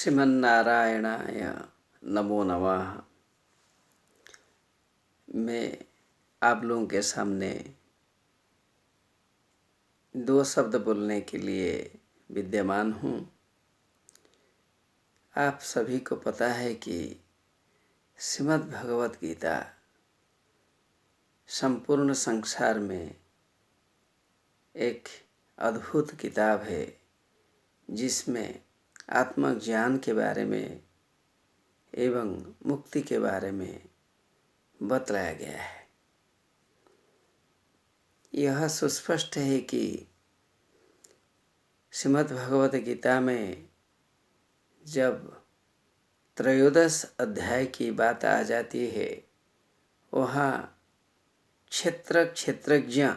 श्रीमन्नारायणाय नमो नमः। मैं आप लोगों के सामने दो शब्द बोलने के लिए विद्यमान हूँ। आप सभी को पता है कि श्रीमद् भगवत गीता संपूर्ण संसार में एक अद्भुत किताब है, जिसमें आत्मज्ञान के बारे में एवं मुक्ति के बारे में बतलाया गया है। यह सुस्पष्ट है कि श्रीमद् भगवत गीता में जब त्रयोदश अध्याय की बात आ जाती है, वहाँ क्षेत्रज्ञ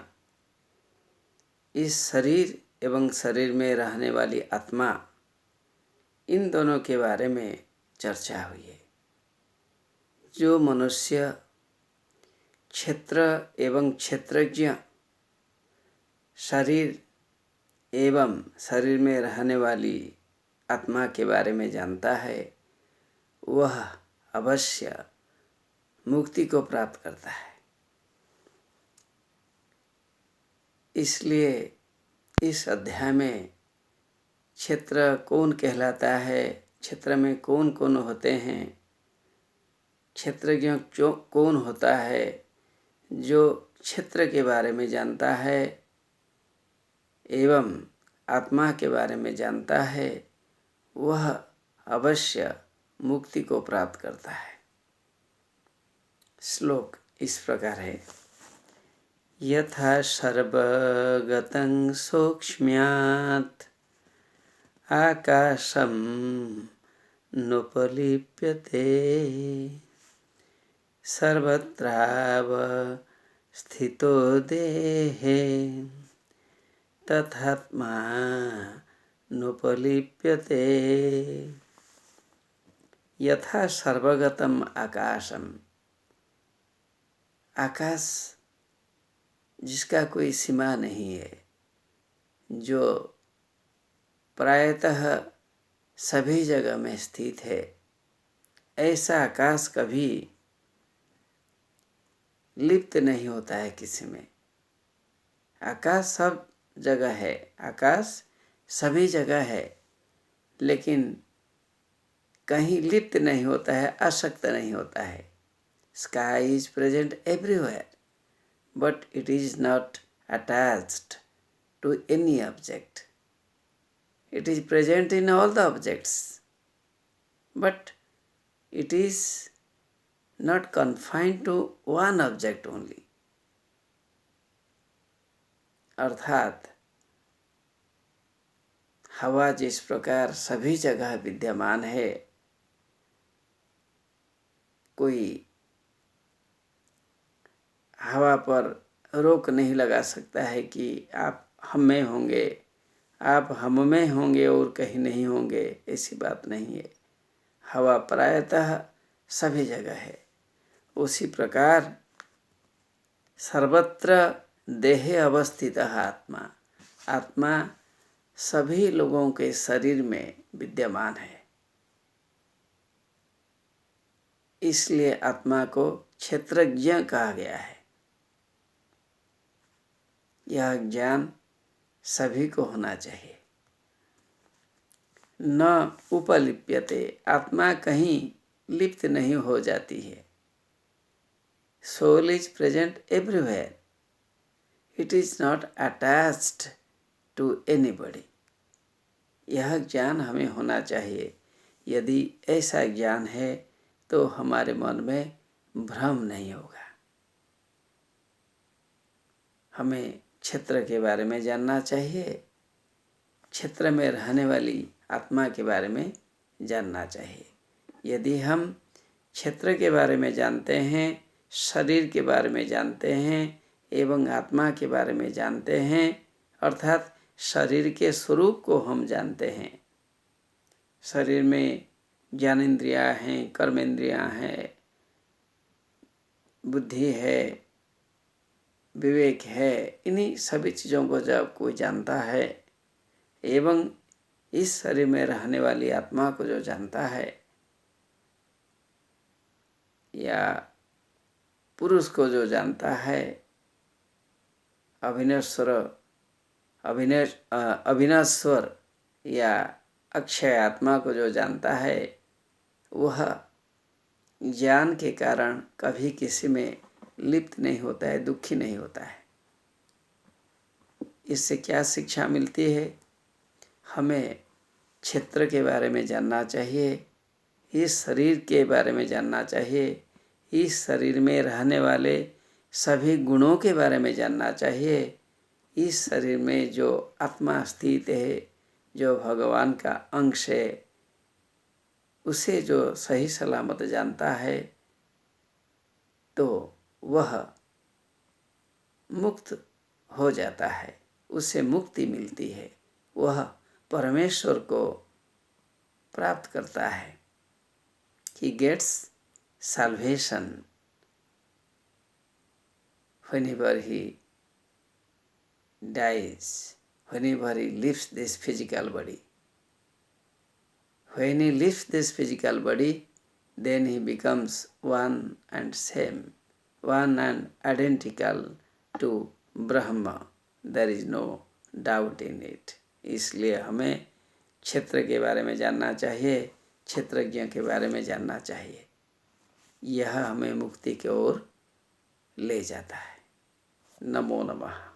इस शरीर एवं शरीर में रहने वाली आत्मा, इन दोनों के बारे में चर्चा हुई है। जो मनुष्य क्षेत्र एवं क्षेत्रज्ञ शरीर एवं शरीर में रहने वाली आत्मा के बारे में जानता है, वह अवश्य मुक्ति को प्राप्त करता है। इसलिए इस अध्याय में क्षेत्र कौन कहलाता है, क्षेत्र में कौन कौन होते हैं, क्षेत्रज्ञ कौन होता है, जो क्षेत्र के बारे में जानता है एवं आत्मा के बारे में जानता है, वह अवश्य मुक्ति को प्राप्त करता है। श्लोक इस प्रकार है। यथा सर्वगतं सौक्ष्म्यात् आकाशं नोपलिप्यते सर्वत्रावस्थितो देहे तथात्मा नोपलिप्यते। यथा सर्वगतम आकाशम, आकाश जिसका कोई सीमा नहीं है, जो प्रायतः सभी जगह में स्थित है, ऐसा आकाश कभी लिप्त नहीं होता है किसी में। आकाश सब जगह है, आकाश सभी जगह है, लेकिन कहीं लिप्त नहीं होता है, आसक्त नहीं होता है। Sky is present everywhere, but it is not attached to any object. It is present in all the objects, but it is not confined to one object only. अर्थात हवा जिस प्रकार सभी जगह विद्यमान है, कोई हवा पर रोक नहीं लगा सकता है कि आप हम में होंगे, आप हम में होंगे और कहीं नहीं होंगे, ऐसी बात नहीं है। हवा प्रायतः सभी जगह है। उसी प्रकार सर्वत्र देहे अवस्थित आत्मा, आत्मा सभी लोगों के शरीर में विद्यमान है। इसलिए आत्मा को क्षेत्रज्ञ कहा गया है। यह ज्ञान सभी को होना चाहिए। न उपलिप्यते, आत्मा कहीं लिप्त नहीं हो जाती है। Soul is present everywhere, it is not attached to anybody. यह ज्ञान हमें होना चाहिए। यदि ऐसा ज्ञान है तो हमारे मन में भ्रम नहीं होगा। हमें क्षेत्र के बारे में जानना चाहिए, क्षेत्र में रहने वाली आत्मा के बारे में जानना चाहिए। यदि हम क्षेत्र के बारे में जानते हैं, शरीर के बारे में जानते हैं एवं आत्मा के बारे में जानते हैं, अर्थात शरीर के स्वरूप को हम जानते हैं, शरीर में ज्ञानेंद्रियाँ हैं, कर्मेंद्रियाँ हैं, बुद्धि है, विवेक है, इन्हीं सभी चीज़ों को जब कोई जानता है एवं इस शरीर में रहने वाली आत्मा को जो जानता है, या पुरुष को जो जानता है, अविनश्वर या अक्षय आत्मा को जो जानता है, वह ज्ञान के कारण कभी किसी में लिप्त नहीं होता है, दुखी नहीं होता है। इससे क्या शिक्षा मिलती है? हमें क्षेत्र के बारे में जानना चाहिए, इस शरीर के बारे में जानना चाहिए, इस शरीर में रहने वाले सभी गुणों के बारे में जानना चाहिए, इस शरीर में जो आत्मा स्थित है, जो भगवान का अंश है, उसे जो सही सलामत जानता है तो वह मुक्त हो जाता है, उसे मुक्ति मिलती है, वह परमेश्वर को प्राप्त करता है। He gets salvation whenever he dies, whenever he leaves this physical body. When he leaves this physical body, then he becomes one and same, one and identical to Brahma. There is no doubt in it. इसलिए हमें क्षेत्र के बारे में जानना चाहिए, क्षेत्रज्ञ के बारे में जानना चाहिए। यह हमें मुक्ति की ओर ले जाता है। नमो नमः।